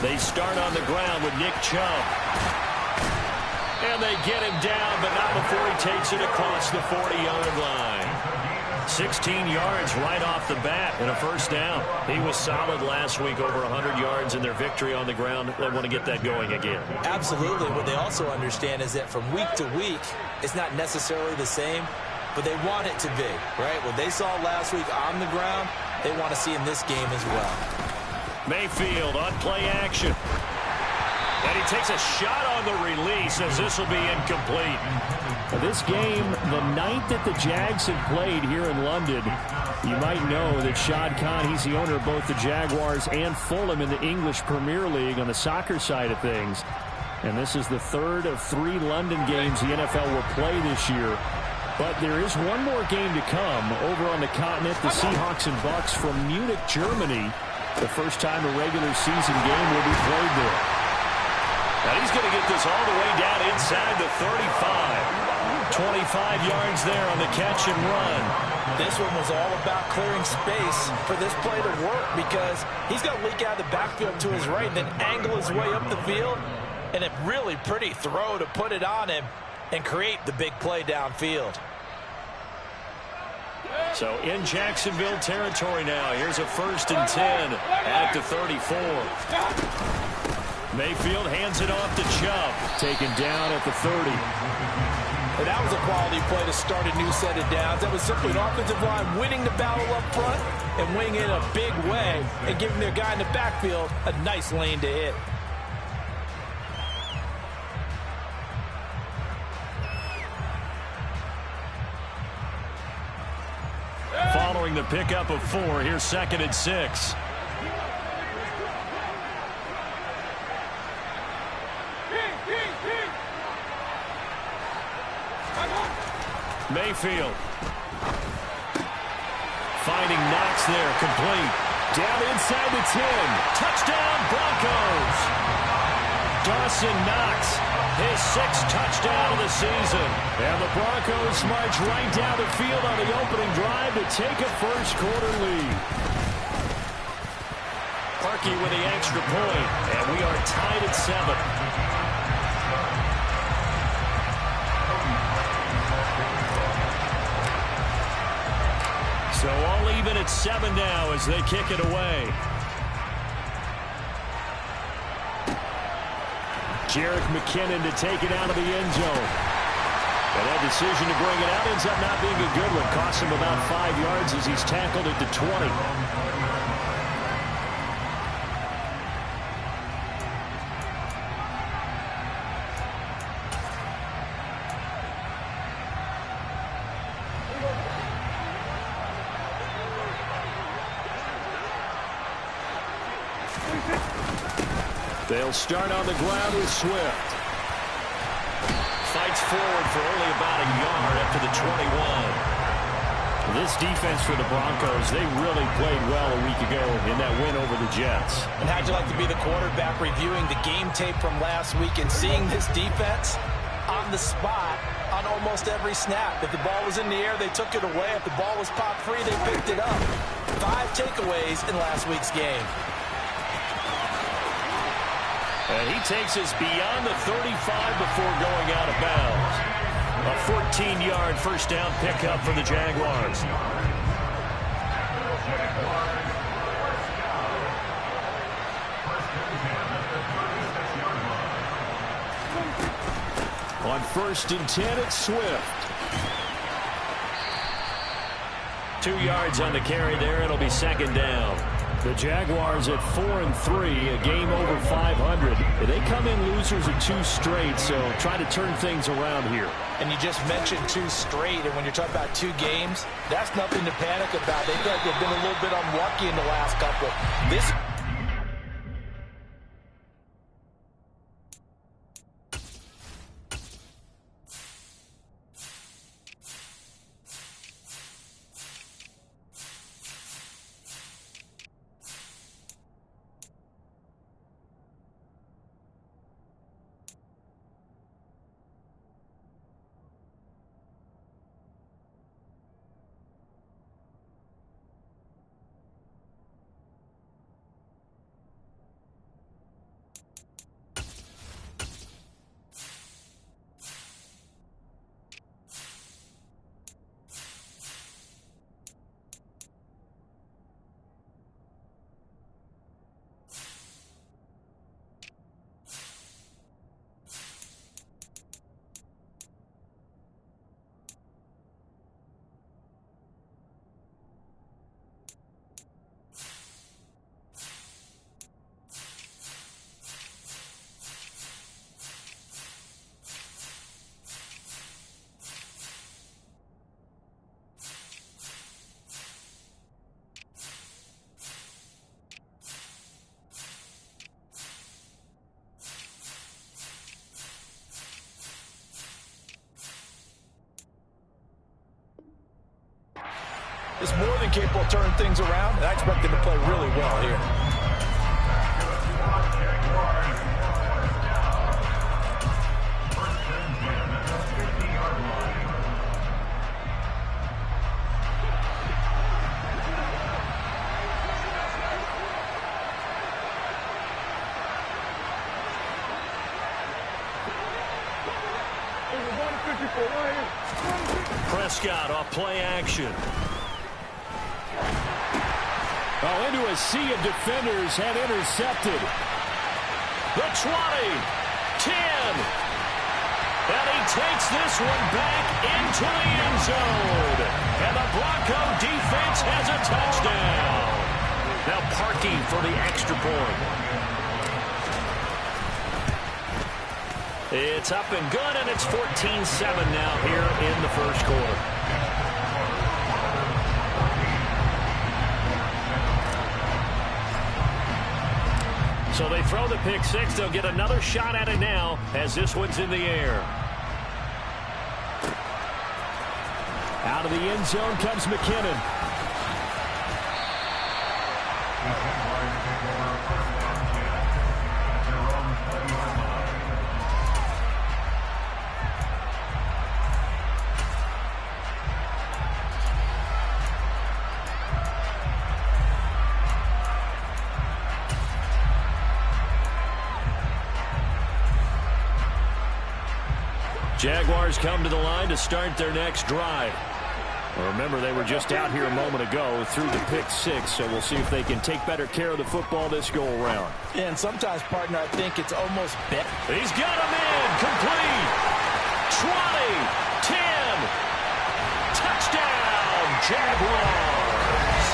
They start on the ground with Nick Chubb. And they get him down, but not before he takes it across the 40-yard line. 16 yards right off the bat and a first down. He was solid last week, over 100 yards in their victory on the ground. They want to get that going again. Absolutely. What they also understand is that from week to week, it's not necessarily the same, but they want it to be, right? What they saw last week on the ground, they want to see in this game as well. Mayfield on play action. And he takes a shot on the release as this will be incomplete. This game, the ninth that the Jags have played here in London, you might know that Shad Khan, he's the owner of both the Jaguars and Fulham in the English Premier League on the soccer side of things. And this is the third of 3 London games the NFL will play this year. But there is one more game to come over on the continent, the Seahawks and Bucks from Munich, Germany. The first time a regular season game will be played there. And he's going to get this all the way down inside the 35. 25 yards there on the catch and run. This one was all about clearing space for this play to work because he's going to leak out of the backfield to his right and then angle his way up the field. And a really pretty throw to put it on him and create the big play downfield. So in Jacksonville territory now. Here's a 1st and 10 at the 34. Mayfield hands it off to Chubb. Taken down at the 30. And that was a quality play to start a new set of downs. That was simply an offensive line winning the battle up front and winning it in a big way and giving their guy in the backfield a nice lane to hit. Following the pickup of 4, here's 2nd and 6. Mayfield. Finding Knox there, complete. Down inside the 10. Touchdown, Broncos. Dawson Knox, his 6th touchdown of the season. And the Broncos march right down the field on the opening drive to take a first-quarter lead. Parkey with the extra point, and we are tied at 7. So all even at 7 now as they kick it away. Jerick McKinnon to take it out of the end zone. And that decision to bring it out ends up not being a good one. Costs him about 5 yards as he's tackled at the 20. They'll start on the ground with Swift. Fights forward for only about a yard after the 21. This defense for the Broncos, they really played well a week ago in that win over the Jets. And how'd you like to be the quarterback reviewing the game tape from last week and seeing this defense on the spot on almost every snap? If the ball was in the air, they took it away. If the ball was popped free, they picked it up. 5 takeaways in last week's game. And he takes us beyond the 35 before going out of bounds. A 14-yard first down pickup for the Jaguars. On 1st and 10, it's Swift. 2 yards on the carry there. It'll be 2nd down. The Jaguars at 4-3, a game over 500. They come in losers of 2 straight, so try to turn things around here. And you just mentioned 2 straight, and when you're talking about 2 games, that's nothing to panic about. They feel like they've been a little bit unlucky in the last couple. This is more than capable of turning things around, and I expect him to play really well here. Prescott off play action. Oh, into a sea of defenders and intercepted. The 20, 10. And he takes this one back into the end zone. And the Bronco defense has a touchdown. Now Parkey for the extra point. It's up and good, and it's 14-7 now here in the first quarter. So they throw the pick six. They'll get another shot at it now as this one's in the air. Out of the end zone comes McKinnon. Jaguars come to the line to start their next drive. Well, remember, they were just out here a moment ago through the pick six, so we'll see if they can take better care of the football this go-around. Yeah, and sometimes, partner, I think it's almost bet. He's got him in. Complete. 20, 10. Touchdown, Jaguars.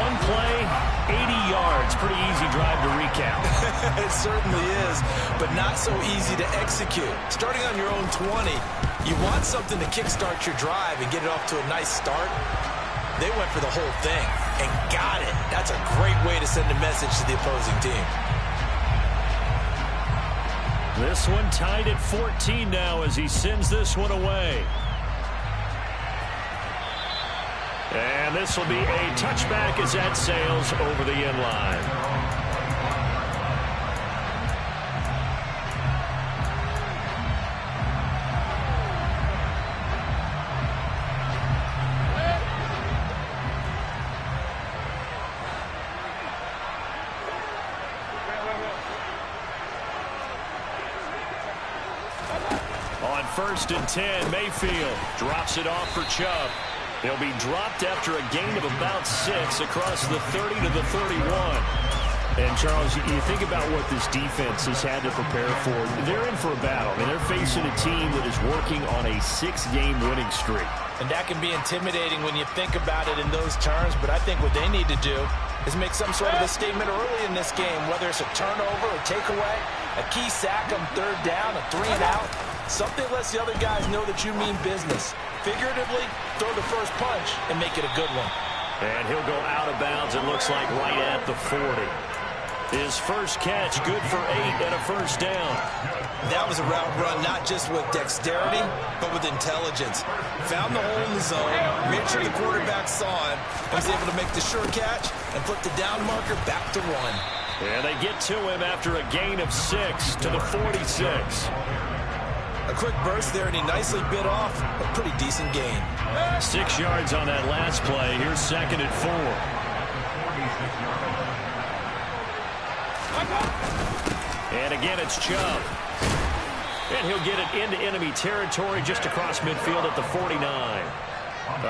One play, 80 yards. Pretty easy drive to recap. It certainly is, but not so easy to execute. Starting on your own 20, you want something to kickstart your drive and get it off to a nice start. They went for the whole thing and got it. That's a great way to send a message to the opposing team. This one tied at 14 now as he sends this one away. And this will be a touchback as that sails over the end line. On 1st and 10, Mayfield drops it off for Chubb. He'll be dropped after a gain of about 6 across the 30 to the 31. And, Charles, you think about what this defense has had to prepare for. They're in for a battle. I mean, they're facing a team that is working on a 6-game winning streak. And that can be intimidating when you think about it in those terms, but I think what they need to do is make some sort of a statement early in this game, whether it's a turnover, a takeaway, a key sack on 3rd down, a 3-and-out. Something lets the other guys know that you mean business. Figuratively, throw the first punch and make it a good one. And he'll go out of bounds, it looks like, right at the 40. His first catch, good for 8 and a first down. That was a route run not just with dexterity, but with intelligence. Found the hole in the zone, made sure the quarterback saw him, and was able to make the sure catch and flip the down marker back to 1. And they get to him after a gain of 6 to the 46. A quick burst there, and he nicely bit off a pretty decent gain. 6 yards on that last play. Here's 2nd and 4. And again, it's Chubb. And he'll get it into enemy territory just across midfield at the 49.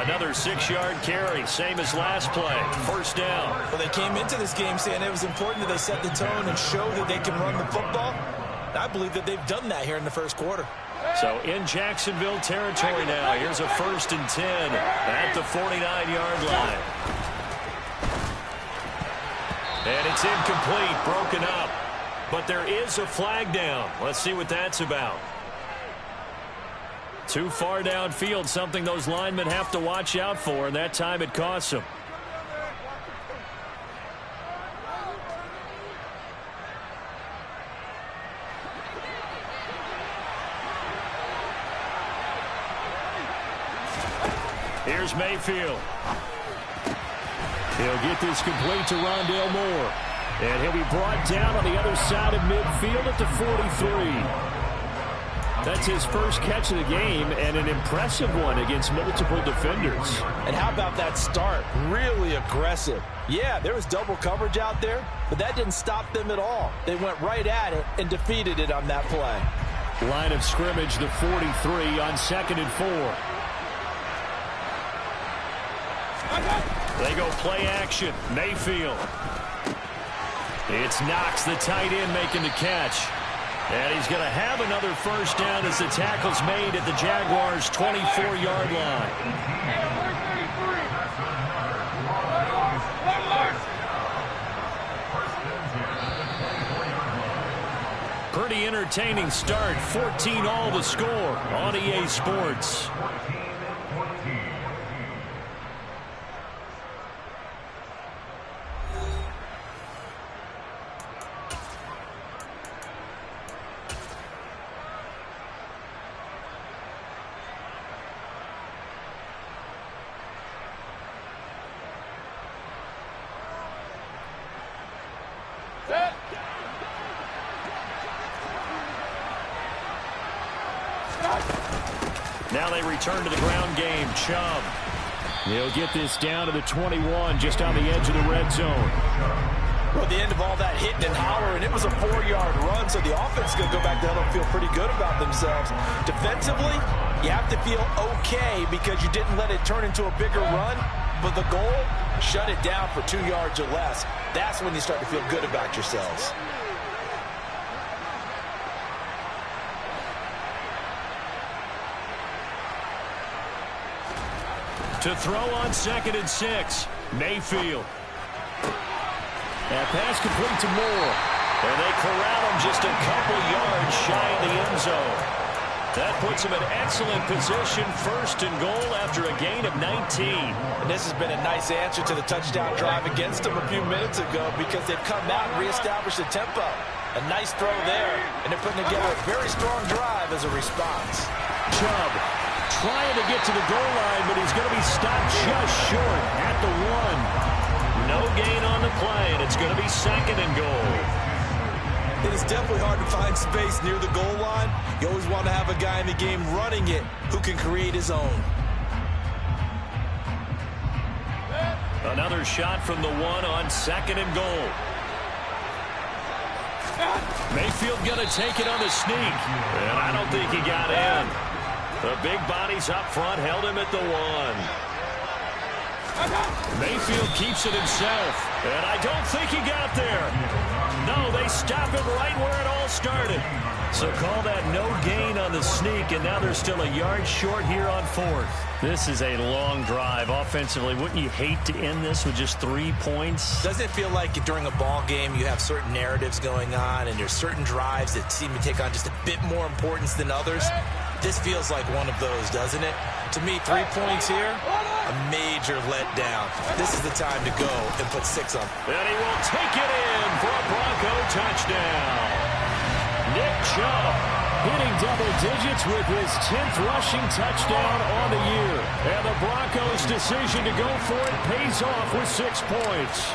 Another 6-yard carry, same as last play. First down. Well, they came into this game saying it was important that they set the tone and show that they can run the football. I believe that they've done that here in the first quarter. So in Jacksonville territory now. Here's a 1st and 10 at the 49-yard line. And it's incomplete, broken up. But there is a flag down. Let's see what that's about. Too far downfield, something those linemen have to watch out for, and that time it costs them. Here's Mayfield. He'll get this complete to Rondale Moore. And he'll be brought down on the other side of midfield at the 43. That's his first catch of the game, and an impressive one against multiple defenders. And how about that start? Really aggressive. Yeah, there was double coverage out there, but that didn't stop them at all. They went right at it and defeated it on that play. Line of scrimmage, the 43 on 2nd and 4. They go play action. Mayfield. It's Knox, the tight end, making the catch. And he's going to have another first down as the tackle's made at the Jaguars' 24-yard line. Pretty entertaining start. 14-all the score on EA Sports. Now they return to the ground game. Chubb. He'll get this down to the 21, just on the edge of the red zone. Well, at the end of all that hitting and hollering, it was a 4-yard run, so the offense is going to go back there and feel pretty good about themselves. Defensively, you have to feel okay because you didn't let it turn into a bigger run, but the goal, shut it down for 2 yards or less. That's when you start to feel good about yourselves. To throw on 2nd and 6. Mayfield. That pass complete to Moore. And they corral him just a couple yards shy of the end zone. That puts him in excellent position, 1st and goal after a gain of 19. And this has been a nice answer to the touchdown drive against them a few minutes ago because they've come out and reestablished the tempo. A nice throw there, and they're putting together a very strong drive as a response. Chubb trying to get to the goal line, but he's going to be stopped just short at the 1. No gain on the play, and it's going to be 2nd and goal. It is definitely hard to find space near the goal line. You always want to have a guy in the game running it who can create his own. Another shot from the 1 on 2nd and goal. Mayfield going to take it on the sneak, and I don't think he got in. The big bodies up front held him at the 1. Mayfield keeps it himself, and I don't think he got there. No, they stop him right where it all started. So call that no gain on the sneak, and now they're still a yard short here on 4th. This is a long drive offensively. Wouldn't you hate to end this with just 3 points? Doesn't it feel like during a ball game you have certain narratives going on and there's certain drives that seem to take on just a bit more importance than others? This feels like one of those, doesn't it? To me, 3 points here, a major letdown. This is the time to go and put 6 on. And he will take it in for a Bronco touchdown. Nick Chubb hitting double digits with his 10th rushing touchdown on the year. And the Broncos' decision to go for it pays off with 6 points.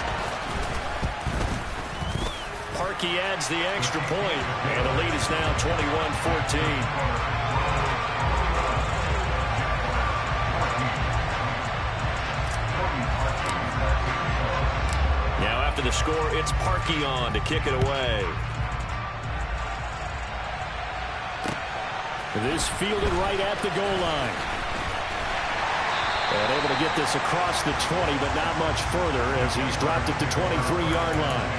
Parkey adds the extra point, and the lead is now 21-14. Now after the score, it's Parkey on to kick it away. This fielded right at the goal line. And able to get this across the 20, but not much further as he's dropped at the 23-yard line.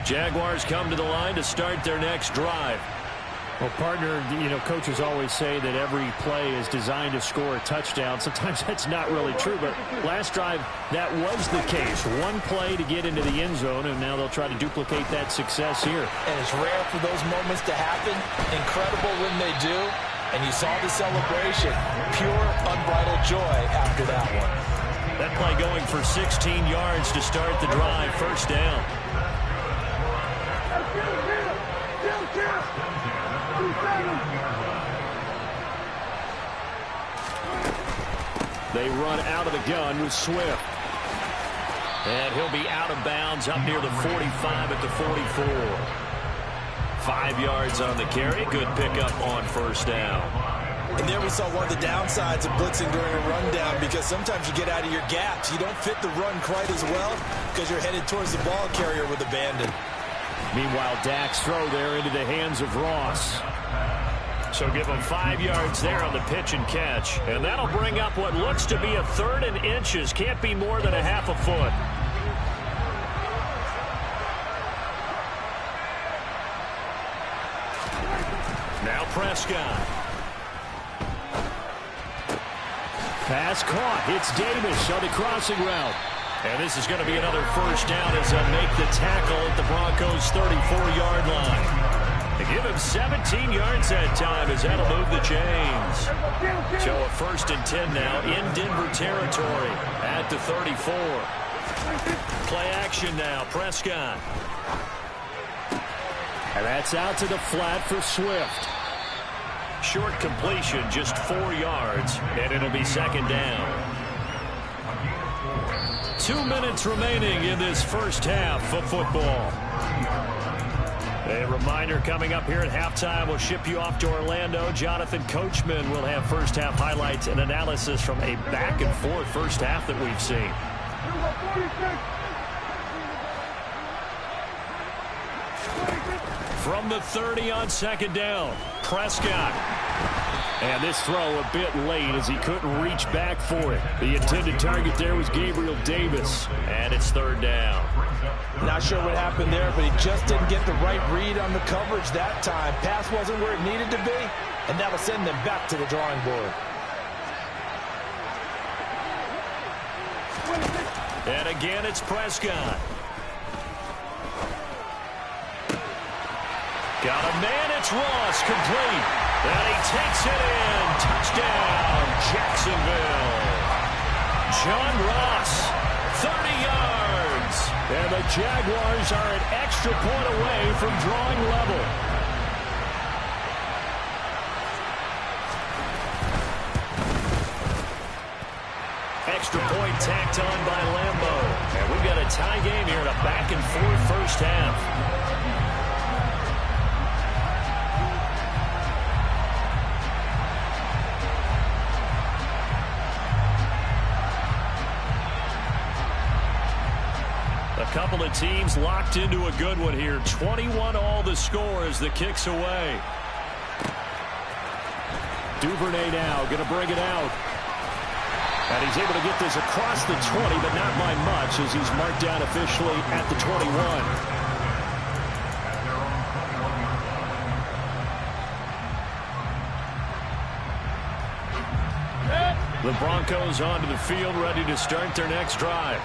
Jaguars come to the line to start their next drive. Well, partner, coaches always say that every play is designed to score a touchdown. Sometimes that's not really true, but last drive, that was the case. One play to get into the end zone, and now they'll try to duplicate that success here. And it's rare for those moments to happen. Incredible when they do. And you saw the celebration. Pure, unbridled joy after that one. That play going for 16 yards to start the drive. First down. They run out of the gun with Swift. And he'll be out of bounds up near the 45 at the 44. 5 yards on the carry. Good pickup on first down. And there we saw one of the downsides of blitzing during a rundown, because sometimes you get out of your gaps. You don't fit the run quite as well because you're headed towards the ball carrier with abandon. Meanwhile, Dak's throw there into the hands of Ross. So give him 5 yards there on the pitch and catch. And that'll bring up what looks to be a 3rd and inches. Can't be more than a half a foot. Now Prescott. Pass caught. It's Davis on the crossing route. And this is going to be another first down as they'll make the tackle at the Broncos' 34-yard line. They give him 17 yards that time as that'll move the chains. So a 1st and 10 now in Denver territory at the 34. Play action now, Prescott. And that's out to the flat for Swift. Short completion, just 4 yards, and it'll be 2nd down. 2 minutes remaining in this first half of football. A reminder coming up here at halftime, we'll ship you off to Orlando. Jonathan Coachman will have first half highlights and analysis from a back-and-forth first half that we've seen. From the 30 on 2nd down, Prescott. And this throw a bit late as he couldn't reach back for it. The intended target there was Gabriel Davis. And it's 3rd down. Not sure what happened there, but he just didn't get the right read on the coverage that time. Pass wasn't where it needed to be, and that'll send them back to the drawing board. And again, it's Prescott. Got a man, it's Ross, complete. And he takes it in. Touchdown, Jacksonville. John Ross, 30 yards. And the Jaguars are an extra point away from drawing level. Extra point tacked on by Lambo. And we've got a tie game here in a back-and-forth first half. A couple of teams locked into a good one here. 21 all the score as the kick's away. Duvernay now going to bring it out. And he's able to get this across the 20, but not by much as he's marked down officially at the 21. The Broncos onto the field, ready to start their next drive.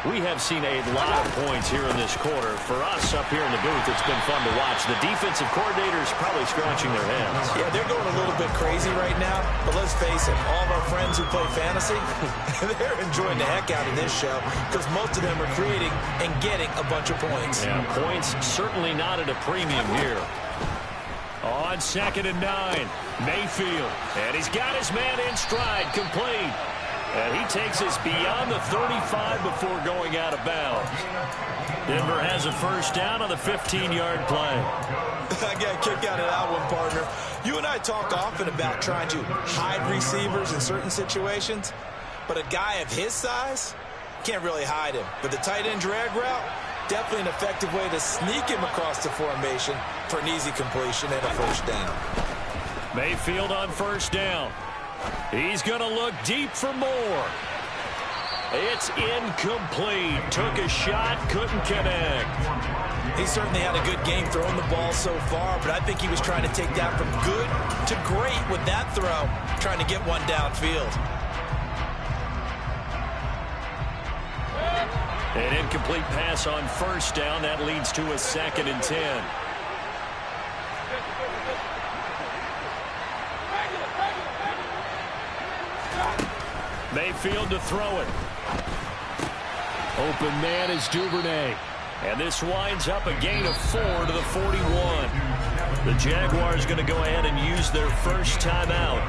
We have seen a lot of points here in this quarter. For us up here in the booth, it's been fun to watch. The defensive coordinators probably scratching their heads. Yeah, they're going a little bit crazy right now. But let's face it, all of our friends who play fantasy, they're enjoying the heck out of this show because most of them are creating and getting a bunch of points. Yeah, points certainly not at a premium here. On 2nd and 9, Mayfield. And he's got his man in stride, complete. And he takes us beyond the 35 before going out of bounds. Denver has a first down on the 15-yard play. I got a kick out of that one, partner. You and I talk often about trying to hide receivers in certain situations, but a guy of his size can't really hide him. But the tight end drag route, definitely an effective way to sneak him across the formation for an easy completion and a first down. Mayfield on first down. He's going to look deep for more. It's incomplete. Took a shot, couldn't connect. He certainly had a good game throwing the ball so far, but I think he was trying to take that from good to great with that throw, trying to get one downfield. An incomplete pass on first down. That leads to a 2nd and 10. Mayfield to throw it. Open man is Duvernay. And this winds up a gain of 4 to the 41. The Jaguars going to go ahead and use their first timeout.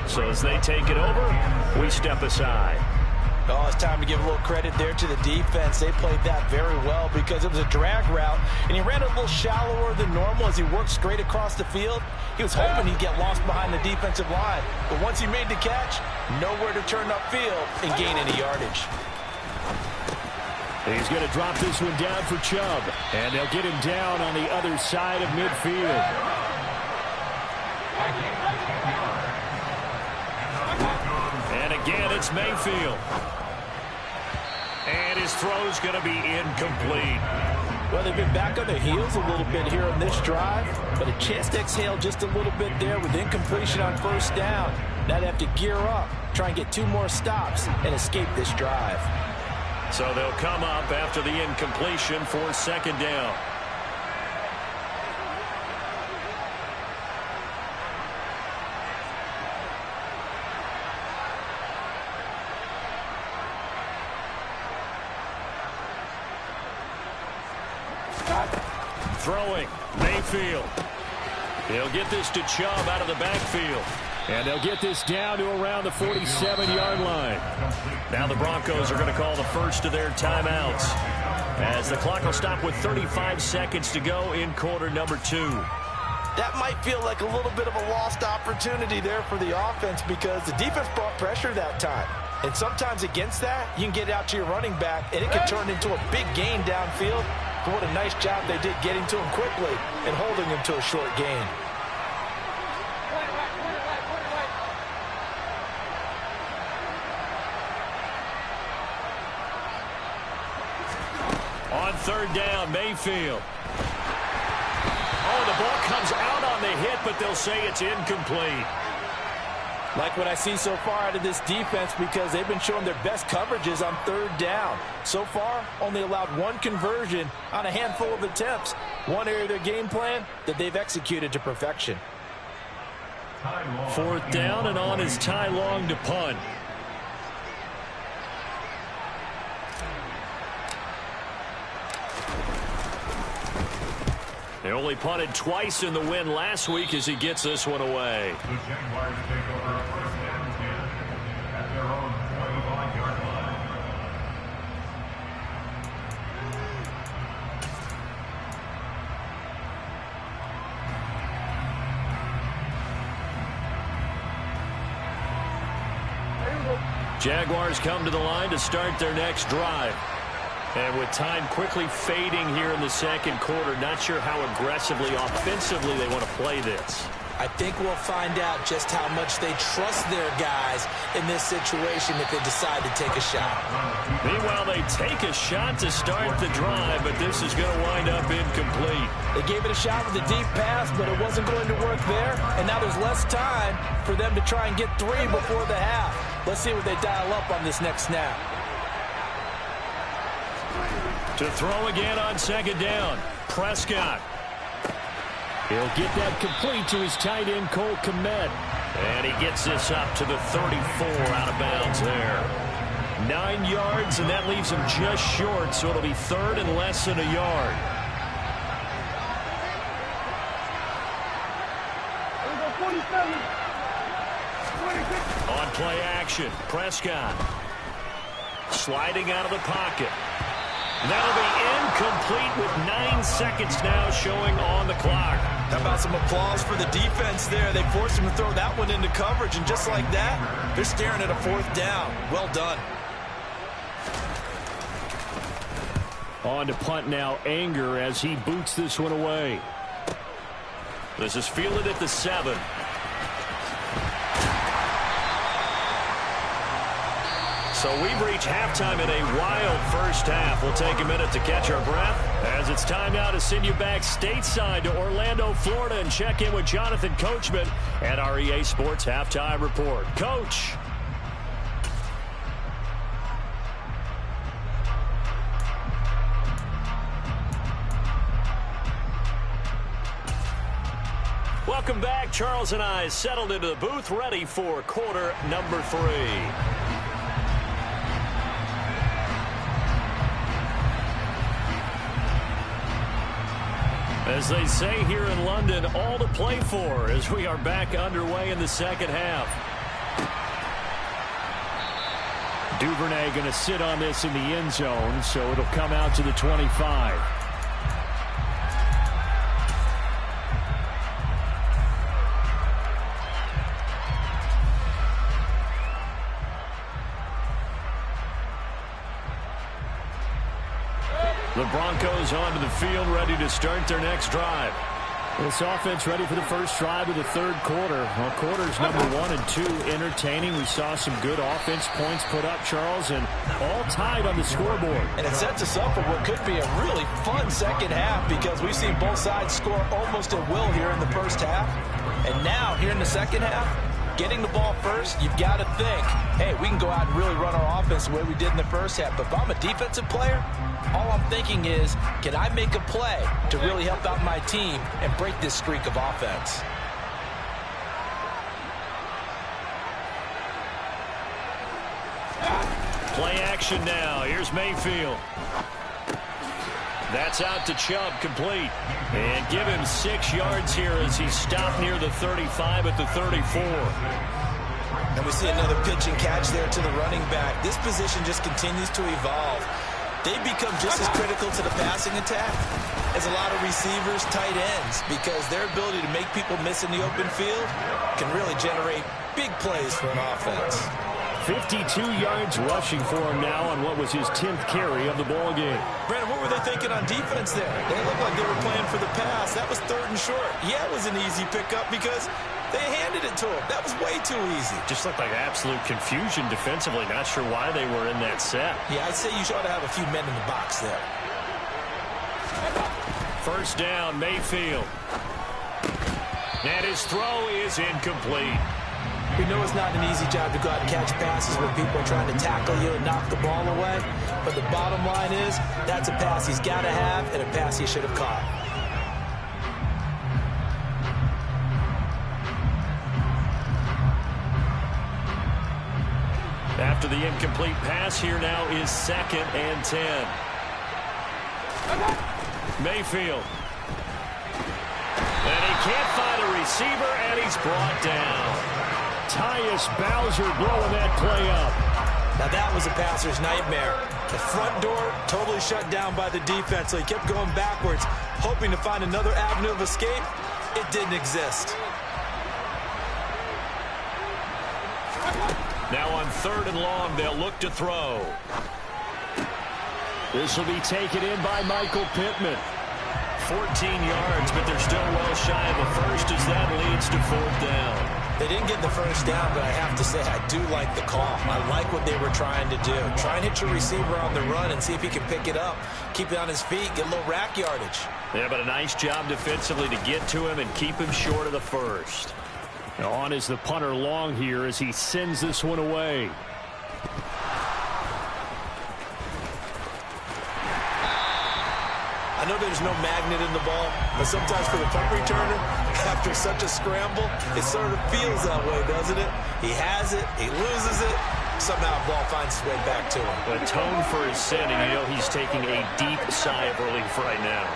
So as they take it over, we step aside. Oh, it's time to give a little credit there to the defense. They played that very well because it was a drag route, and he ran a little shallower than normal as he worked straight across the field. He was hoping he'd get lost behind the defensive line, but once he made the catch, nowhere to turn upfield and gain any yardage. He's going to drop this one down for Chubb, and they'll get him down on the other side of midfield. And again, it's Mayfield. And his throw's going to be incomplete. Well, they've been back on their heels a little bit here on this drive, but a chance to exhale just a little bit there with incompletion on first down. Now they have to gear up, try and get 2 more stops, and escape this drive. So they'll come up after the incompletion for second down. Throwing, Mayfield. He'll get this to Chubb out of the backfield. And they'll get this down to around the 47-yard line. Now the Broncos are going to call the first of their timeouts, as the clock will stop with 35 seconds to go in quarter number 2. That might feel like a little bit of a lost opportunity there for the offense because the defense brought pressure that time. And sometimes against that, you can get it out to your running back, and it can turn into a big gain downfield. But what a nice job they did getting to him quickly and holding him to a short gain. On third down, Mayfield. Oh, the ball comes out on the hit, but they'll say it's incomplete. Like what I see so far out of this defense because they've been showing their best coverages on third down. So far, only allowed 1 conversion on a handful of attempts. One area of their game plan that they've executed to perfection. Fourth down, and on is Ty Long to punt. They only punted twice in the win last week as he gets this one away. The Jaguars take over first and 10 at their own 25-yard line. Jaguars come to the line to start their next drive. And with time quickly fading here in the second quarter, not sure how aggressively, offensively they want to play this. I think we'll find out just how much they trust their guys in this situation if they decide to take a shot. Meanwhile, they take a shot to start the drive, but this is going to wind up incomplete. They gave it a shot with a deep pass, but it wasn't going to work there. And now there's less time for them to try and get 3 before the half. Let's see what they dial up on this next snap. To throw again on second down, Prescott. He'll get that complete to his tight end, Cole Kmet. And he gets this up to the 34 out of bounds there. 9 yards, and that leaves him just short, so it'll be third and less than a yard. On play action, Prescott. Sliding out of the pocket. That'll be incomplete with 9 seconds now showing on the clock. How about some applause for the defense there? They forced him to throw that one into coverage, and just like that, they're staring at a 4th down. Well done. On to punt now, Anger, as he boots this one away. This is fielded at the 7. So we've reached halftime in a wild first half. We'll take a minute to catch our breath as it's time now to send you back stateside to Orlando, Florida, and check in with Jonathan Coachman at our EA Sports Halftime Report. Coach. Welcome back. Charles and I settled into the booth, ready for quarter number 3. As they say here in London, all to play for as we are back underway in the second half. Duvernay going to sit on this in the end zone, so it'll come out to the 25. The Broncos onto the field, ready to start their next drive. This offense ready for the first drive of the third quarter. Well, quarters number 1 and 2 entertaining. We saw some good offense points put up, Charles, and all tied on the scoreboard. And it sets us up for what could be a really fun second half because we've seen both sides score almost at will here in the first half. And now, here in the second half, getting the ball first, you've got to think, hey, we can go out and really run our offense the way we did in the first half. But if I'm a defensive player, all I'm thinking is, can I make a play to really help out my team and break this streak of offense? Play action now. Here's Mayfield. That's out to Chubb, complete. And give him 6 yards here as he stopped near the 35 at the 34. And we see another pitch and catch there to the running back. This position just continues to evolve. They become just as critical to the passing attack as a lot of receivers, tight ends, because their ability to make people miss in the open field can really generate big plays for an offense. 52 yards rushing for him now on what was his 10th carry of the ball game. Brandon, what were they thinking on defense there? They looked like they were playing for the pass. That was 3rd and short. Yeah, it was an easy pickup because they handed it to him. That was way too easy. Just looked like absolute confusion defensively. Not sure why they were in that set. Yeah, I'd say you ought to have a few men in the box there. First down, Mayfield. And his throw is incomplete. We know it's not an easy job to go out and catch passes when people are trying to tackle you and knock the ball away. But the bottom line is, that's a pass he's got to have and a pass he should have caught. After the incomplete pass, here now is 2nd and 10. Mayfield. And he can't find a receiver, and he's brought down. Tyus Bowser blowing that play up. Now that was a passer's nightmare. The front door totally shut down by the defense, so he kept going backwards, hoping to find another avenue of escape. It didn't exist. Now on 3rd and long, they'll look to throw. This will be taken in by Michael Pittman. 14 yards, but they're still well shy of a first as that leads to 4th down. They didn't get the first down, but I have to say, I do like the call. I like what they were trying to do. Try and hit your receiver on the run and see if he can pick it up. Keep it on his feet, get a little rack yardage. Yeah, but a nice job defensively to get to him and keep him short of the first. Now on is the punter long here as he sends this one away. I know there's no magnet in the ball, but sometimes for the punt returner, after such a scramble, it sort of feels that way, doesn't it? He has it, he loses it, somehow the ball finds its way back to him. A tone for his sending, you know he's taking a deep sigh of relief right now.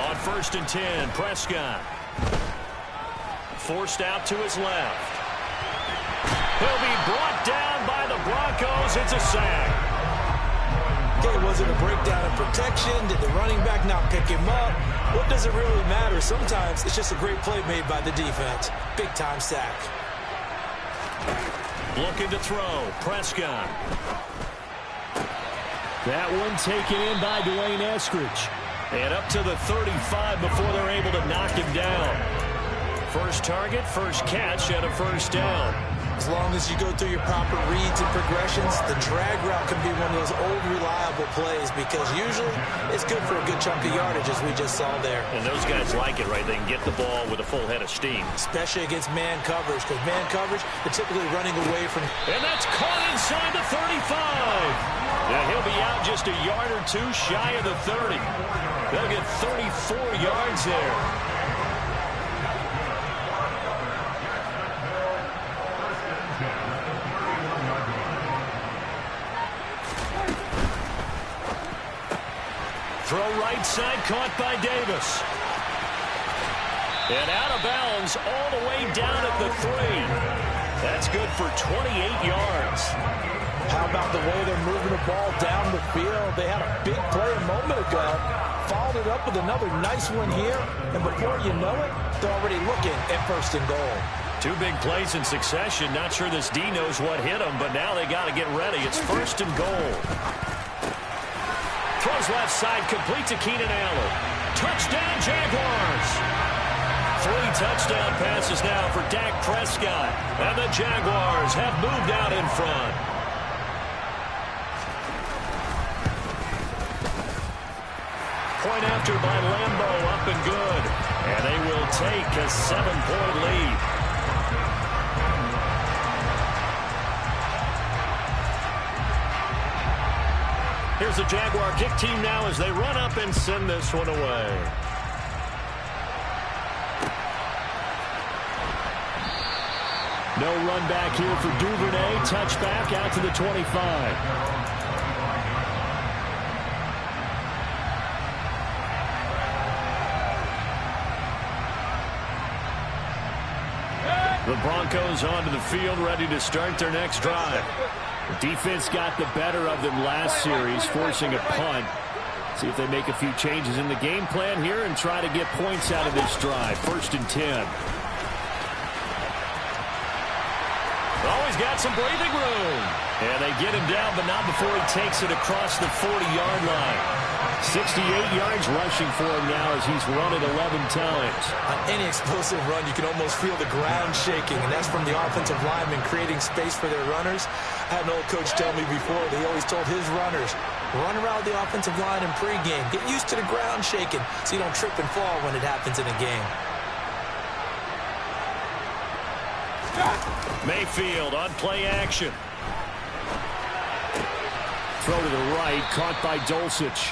On 1st and 10, Prescott. Forced out to his left. He'll be brought down by the Broncos. It's a sack. Okay, was it a breakdown in protection? Did the running back not pick him up? What does it really matter? Sometimes it's just a great play made by the defense. Big-time sack. Looking to throw. Prescott. That one taken in by Dwayne Eskridge. And up to the 35 before they're able to knock him down. First target, first catch, and a first down. As long as you go through your proper reads and progressions, the drag route can be one of those old reliable plays because usually it's good for a good chunk of yardage, as we just saw there. And those guys like it, right? They can get the ball with a full head of steam. Especially against man coverage, because man coverage, they're typically running away from. And that's caught inside the 35. Yeah, he'll be out just a yard or two shy of the 30. They'll get 34 yards there. Throw right side, caught by Davis. And out of bounds all the way down at the 3. That's good for 28 yards. How about the way they're moving the ball down the field? They had a big play a moment ago. Followed it up with another nice one here. And before you know it, they're already looking at 1st and goal. 2 big plays in succession. Not sure this D knows what hit him, but now they got to get ready. It's 1st and goal. Throws left side, complete to Keenan Allen. Touchdown, Jaguars. 3 touchdown passes now for Dak Prescott. And the Jaguars have moved out in front. Point after by Lambo, up and good. And they will take a 7-point lead. Here's the Jaguar kick team now as they run up and send this one away. No run back here for Duvernay. Touchback out to the 25. The Broncos onto the field, ready to start their next drive. The defense got the better of them last series, forcing a punt. See if they make a few changes in the game plan here and try to get points out of this drive. 1st and 10. Always got some breathing room. And they get him down, but not before he takes it across the 40-yard line. 68 yards rushing for him now as he's run it 11 times. On any explosive run, you can almost feel the ground shaking, and that's from the offensive linemen creating space for their runners. I had an old coach tell me before, that he always told his runners, run around the offensive line in pregame. Get used to the ground shaking so you don't trip and fall when it happens in a game. Mayfield on play action. Throw to the right, caught by Dulcich.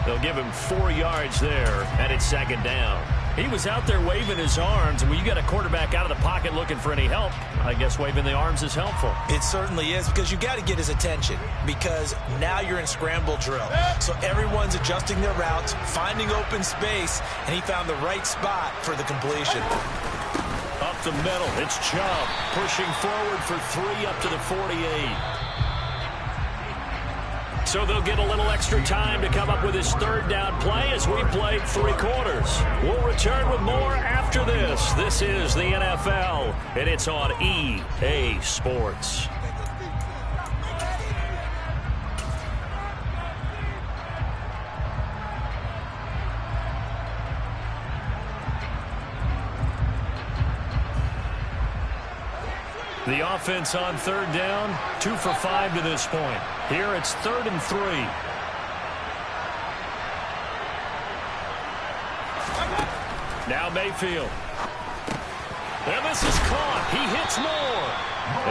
They'll give him 4 yards there, and it's 2nd down. He was out there waving his arms, and when you got a quarterback out of the pocket looking for any help, I guess waving the arms is helpful. It certainly is, because you got to get his attention, because now you're in scramble drill. So everyone's adjusting their routes, finding open space, and he found the right spot for the completion. Up the middle, it's Chubb pushing forward for 3 up to the 48. So they'll get a little extra time to come up with his 3rd down play as we played 3 quarters. We'll return with more after this. This is the NFL, and it's on EA Sports. The offense on 3rd down, 2 for 5 to this point. Here it's 3rd and 3. Now Mayfield. And this is caught. He hits Moore.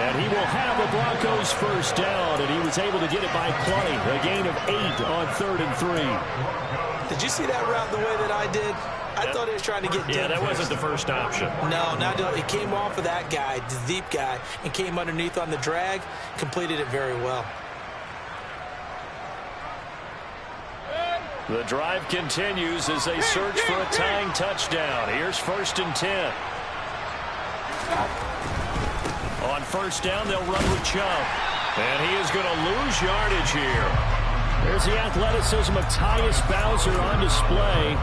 And he will have the Broncos 1st down, and he was able to get it by plenty. A gain of 8 on 3rd and 3. Did you see that route the way that I did? I thought he was trying to get deep. Yeah, that wasn't the first option. No, it came off of that guy, the deep guy, and came underneath on the drag, completed it very well. The drive continues as they search for a tying touchdown. Here's 1st and 10. On 1st down, they'll run with Chubb. And he is going to lose yardage here. There's the athleticism of Tyus Bowser on display.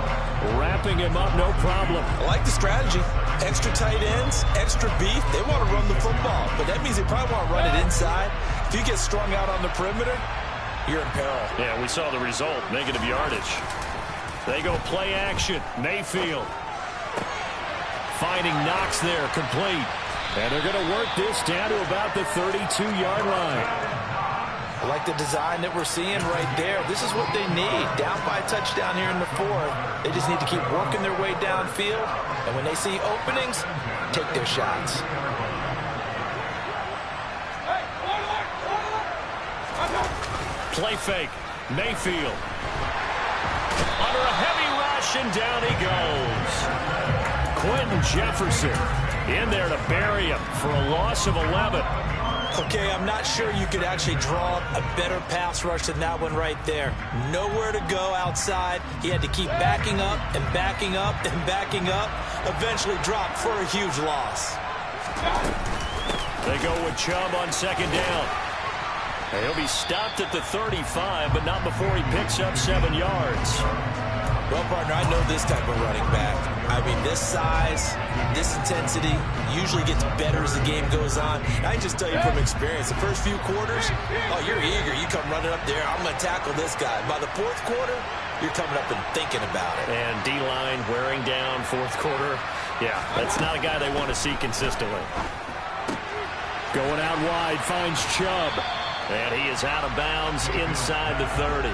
Wrapping him up, no problem. I like the strategy. Extra tight ends, extra beef. They want to run the football, but that means they probably want to run it inside. If you get strung out on the perimeter, you're in peril. Yeah, we saw the result, negative yardage. They go play action. Mayfield finding Knox there, complete. And they're going to work this down to about the 32-yard line. I like the design that we're seeing right there. This is what they need. Down by a touchdown here in the 4th. They just need to keep working their way downfield. And when they see openings, take their shots. Play fake. Mayfield. Under a heavy rush, and down he goes. Quentin Jefferson in there to bury him for a loss of 11. Okay, I'm not sure you could actually draw a better pass rush than that one right there. Nowhere to go outside. He had to keep backing up and backing up and backing up. Eventually dropped for a huge loss. They go with Chubb on second down. And he'll be stopped at the 35, but not before he picks up 7 yards. Well, partner, I know this type of running back. I mean, this size, this intensity usually gets better as the game goes on. And I can just tell you from experience, the first few quarters, oh, you're eager. You come running up there, I'm going to tackle this guy. By the fourth quarter, you're coming up and thinking about it. And D-line wearing down fourth quarter. Yeah, that's not a guy they want to see consistently. Going out wide, finds Chubb. And he is out of bounds inside the 30.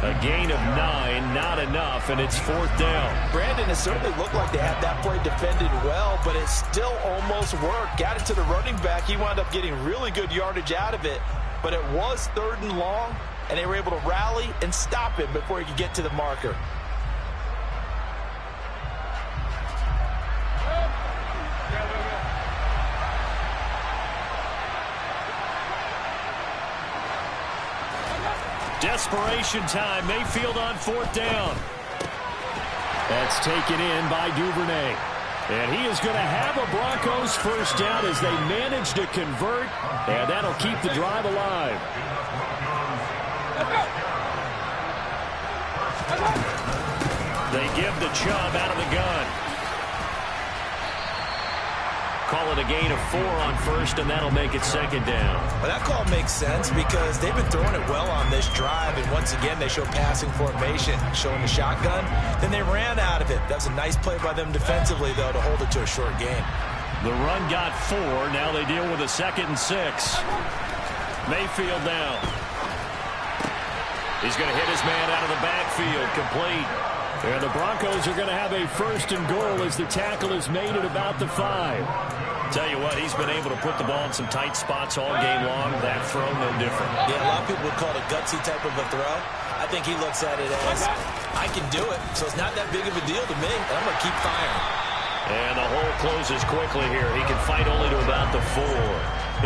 A gain of 9, not enough, and it's fourth down. Brandon, it certainly looked like they had that play defended well, but it still almost worked. Got it to the running back. He wound up getting really good yardage out of it, but it was 3rd and long, and they were able to rally and stop him before he could get to the marker. Desperation time. Mayfield on fourth down. That's taken in by Duvernay. And he is going to have a Broncos first down as they manage to convert. And that'll keep the drive alive. They give the Chubb out of the gun. Call it a gain of 4 on first, and that'll make it second down. Well, that call makes sense because they've been throwing it well on this drive, and once again they show passing formation, showing the shotgun. Then they ran out of it. That was a nice play by them defensively, though, to hold it to a short gain. The run got 4. Now they deal with a 2nd and 6. Mayfield now. He's going to hit his man out of the backfield, complete. And the Broncos are going to have a 1st and goal as the tackle is made at about the 5. Tell you what, he's been able to put the ball in some tight spots all game long. That throw, no different. Yeah, a lot of people would call it a gutsy type of a throw. I think he looks at it as, I can do it, so it's not that big of a deal to me, and I'm going to keep firing. And the hole closes quickly here. He can fight only to about the 4.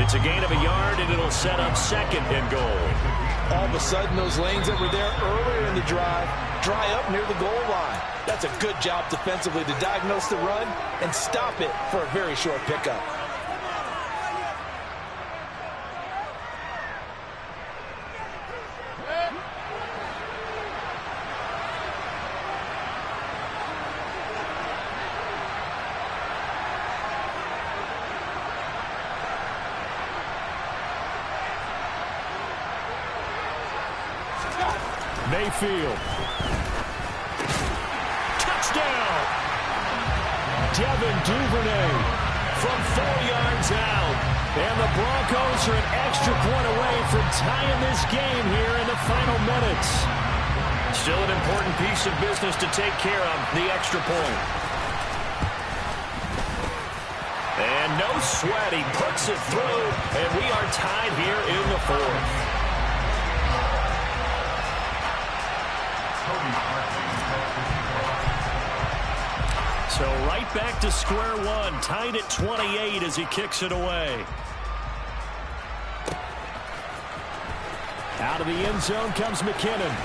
It's a gain of a yard, and it'll set up 2nd and goal. All of a sudden, those lanes that were there earlier in the drive dry up near the goal line. That's a good job defensively to diagnose the run and stop it for a very short pickup. Mayfield. Touchdown! Devin Duvernay From 4 yards out. And the Broncos are an extra point away from tying this game here in the final minutes. Still an important piece of business to take care of, the extra point. And no sweat, he puts it through, and we are tied here in the 4th. So right back to square one, tied at 28 as he kicks it away. Out of the end zone comes McKinnon.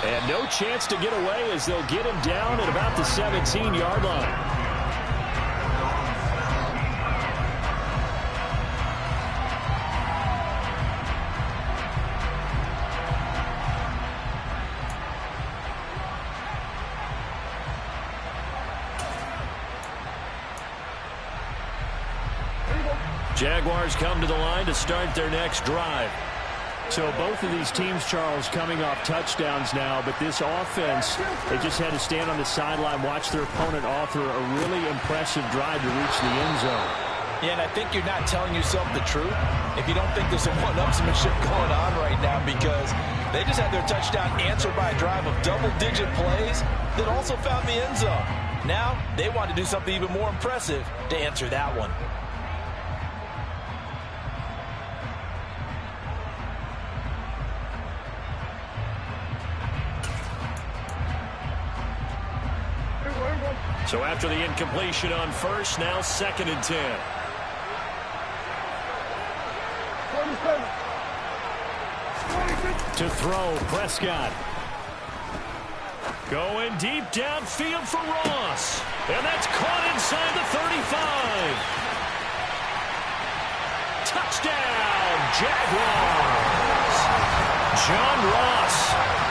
And no chance to get away as they'll get him down at about the 17-yard line. Jaguars come to the line to start their next drive. So both of these teams, Charles, coming off touchdowns now, but this offense, they just had to stand on the sideline, watch their opponent author a really impressive drive to reach the end zone. Yeah, and I think you're not telling yourself the truth if you don't think there's some one-upsmanship going on right now, because they just had their touchdown answered by a drive of double-digit plays that also found the end zone. Now they want to do something even more impressive to answer that one. So after the incompletion on first, now 2nd and 10. To throw, Prescott. Going deep downfield for Ross. And that's caught inside the 35. Touchdown, Jaguars. John Ross,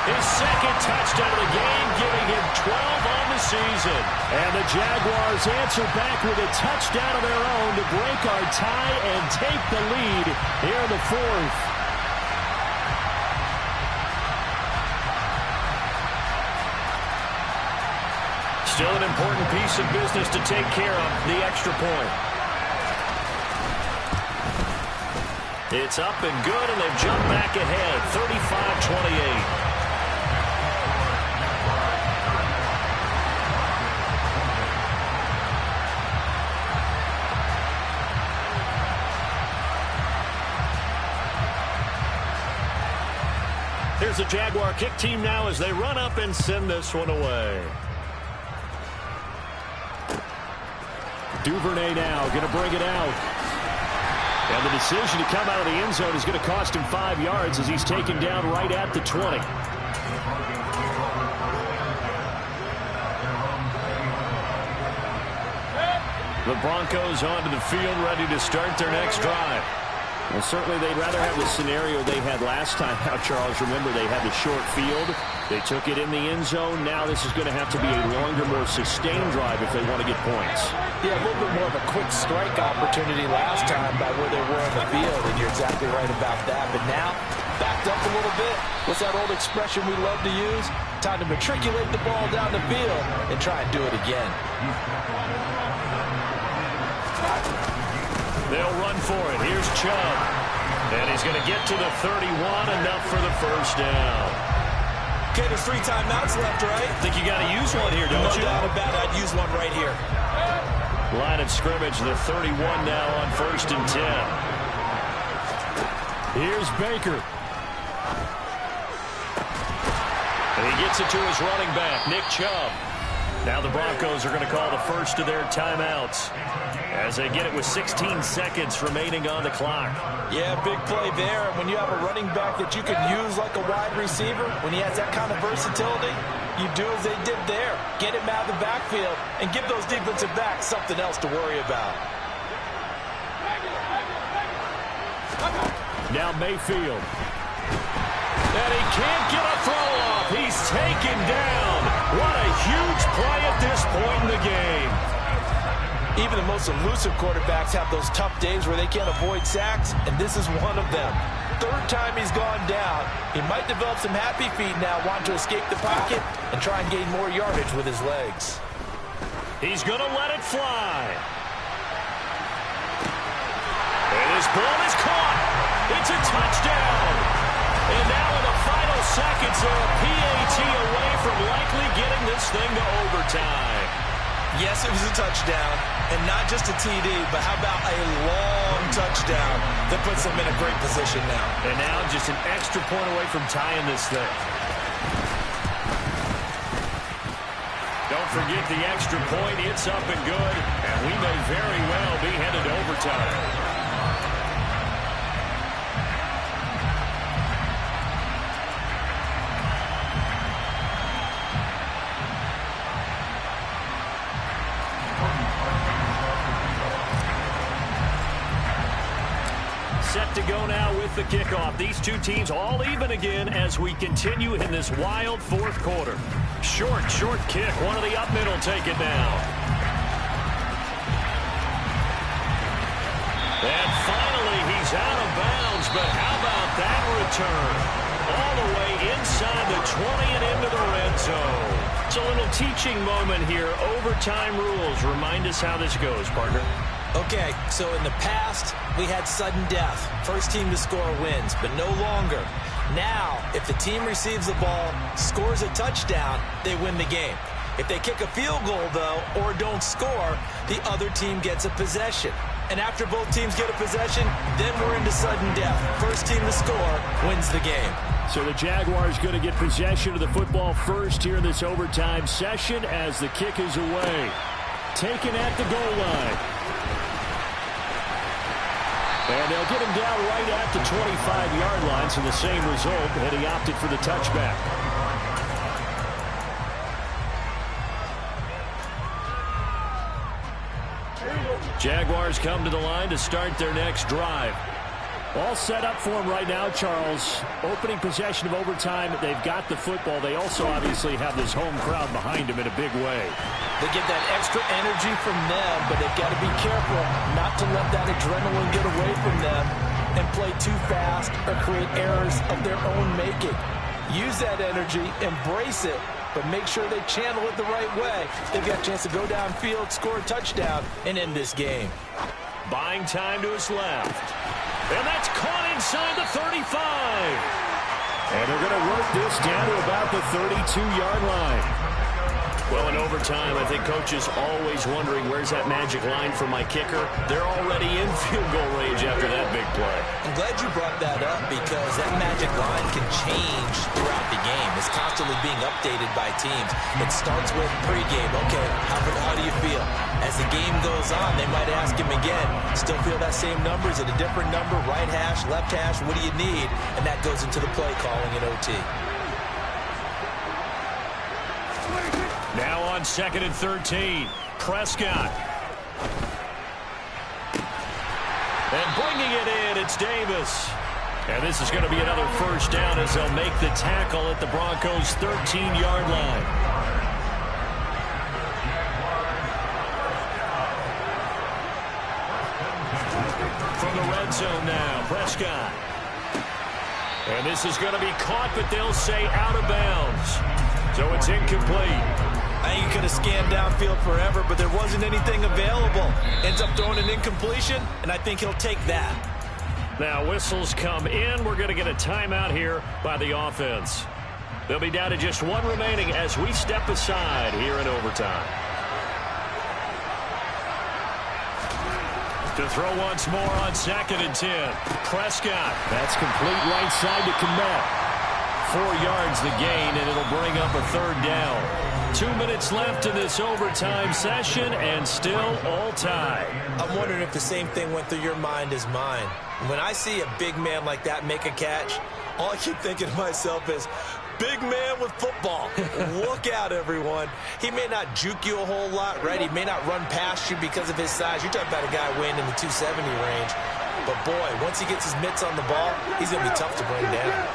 his second touchdown of the game, giving him 12 on the season. And the Jaguars answer back with a touchdown of their own to break our tie and take the lead here in the fourth. Still an important piece of business to take care of, the extra point. It's up and good, and they've jumped back ahead, 35-28. Here's the Jaguar kick team now as they run up and send this one away. Duvernay now going to bring it out. And the decision to come out of the end zone is going to cost him 5 yards as he's taken down right at the 20. The Broncos onto the field, ready to start their next drive. Well, certainly they'd rather have the scenario they had last time out, Charles. Remember, they had the short field. They took it in the end zone. Now this is going to have to be a longer, more sustained drive if they want to get points. Yeah, a little bit more of a quick strike opportunity last time by where they were on the field, and you're exactly right about that. But now, backed up a little bit. What's that old expression we love to use? Time to matriculate the ball down the field and try and do it again. They'll run for it. Here's Chubb. And he's going to get to the 31, enough for the first down. Okay, there's 3 timeouts left, right? Think you got to use one here, don't you? No doubt about it. I'd use one right here. Line of scrimmage, the 31 now on 1st and 10. Here's Baker. And he gets it to his running back, Nick Chubb. Now the Broncos are going to call the first of their timeouts as they get it with 16 seconds remaining on the clock. Yeah, big play there. When you have a running back that you can use like a wide receiver, when he has that kind of versatility, you do as they did there. Get him out of the backfield and give those defensive backs something else to worry about. Now Mayfield. And he can't get a throw off. He's taken down. What a huge play at this point in the game. Even the most elusive quarterbacks have those tough days where they can't avoid sacks, and this is one of them. 3rd time he's gone down. He might develop some happy feet now, wanting to escape the pocket and try and gain more yardage with his legs. He's going to let it fly. And his ball is caught. It's a touchdown. And now in the final seconds, they're a PAT away from likely getting this thing to overtime. Yes, it was a touchdown, and not just a TD, but how about a long touchdown that puts them in a great position now. And now just an extra point away from tying this thing. Don't forget the extra point. It's up and good, and we may very well be headed to overtime. Set to go now with the kickoff. These two teams all even again as we continue in this wild 4th quarter. Short kick. One of the up middle take it now. And finally he's out of bounds, but how about that return? All the way inside the 20 and into the red zone. It's a little teaching moment here. Overtime rules. Remind us how this goes, partner. Okay, so in the past, we had sudden death. First team to score wins, but no longer. Now, if the team receives the ball, scores a touchdown, they win the game. If they kick a field goal, though, or don't score, the other team gets a possession. And after both teams get a possession, then we're into sudden death. First team to score wins the game. So the Jaguars going to get possession of the football first here in this overtime session as the kick is away. Taken at the goal line. And they'll get him down right at the 25-yard line, so the same result, and he opted for the touchback. Jaguars come to the line to start their next drive. All set up for him right now, Charles. Opening possession of overtime. They've got the football. They also obviously have this home crowd behind them in a big way. They get that extra energy from them, but they've got to be careful not to let that adrenaline get away from them and play too fast or create errors of their own making. Use that energy, embrace it, but make sure they channel it the right way. They've got a chance to go downfield, score a touchdown, and end this game. Buying time to his left. And that's caught inside the 35. And they're going to work this down to about the 32-yard line. Well, in overtime, I think Coach is always wondering, where's that magic line for my kicker? They're already in field goal range after that big play. I'm glad you brought that up because that magic line can change throughout the game. It's constantly being updated by teams. It starts with pregame. Okay, how do you feel? As the game goes on, they might ask him again, still feel that same number? Is it a different number? Right hash, left hash, what do you need? And that goes into the play calling in OT. Now on 2nd and 13, Prescott. And bringing it in, it's Davis. And this is going to be another first down as they'll make the tackle at the Broncos' 13-yard line. From the red zone now, Prescott. And this is going to be caught, but they'll say out of bounds. So it's incomplete. I think he could have scanned downfield forever, but there wasn't anything available. Ends up throwing an incompletion, and I think he'll take that. Now whistles come in. We're going to get a timeout here by the offense. They'll be down to just one remaining as we step aside here in overtime. To throw once more on 2nd and 10. Prescott. That's complete right side to Kmet. 4 yards the gain, and it'll bring up a third down. 2 minutes left in this overtime session, and still all tied. I'm wondering if the same thing went through your mind as mine. When I see a big man like that make a catch, all I keep thinking to myself is, big man with football. Look out, everyone. He may not juke you a whole lot, right? He may not run past you because of his size. You're talking about a guy weighing in the 270 range. But, boy, once he gets his mitts on the ball, he's going to be tough to bring down.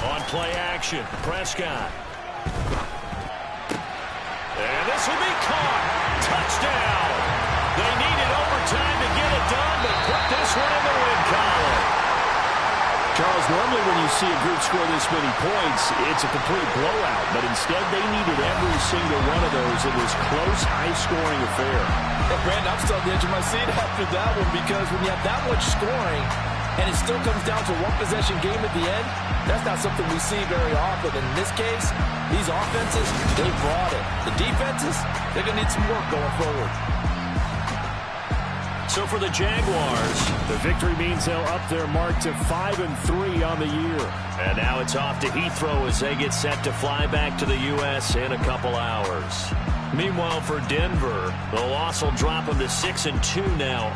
On play action, Prescott. And this will be caught. Touchdown. They needed overtime to get it done, but put this one in the win column. Charles, normally when you see a group score this many points, it's a complete blowout. But instead, they needed every single one of those in this close, high-scoring affair. Hey, Brandon, I'm still on the edge of my seat after that one because when you have that much scoring and it still comes down to one-possession game at the end, that's not something we see very often. In this case, these offenses, they brought it. The defenses, they're going to need some work going forward. So for the Jaguars, the victory means they'll up their mark to 5-3 on the year. And now it's off to Heathrow as they get set to fly back to the U.S. in a couple hours. Meanwhile, for Denver, the loss will drop them to 6-2 now.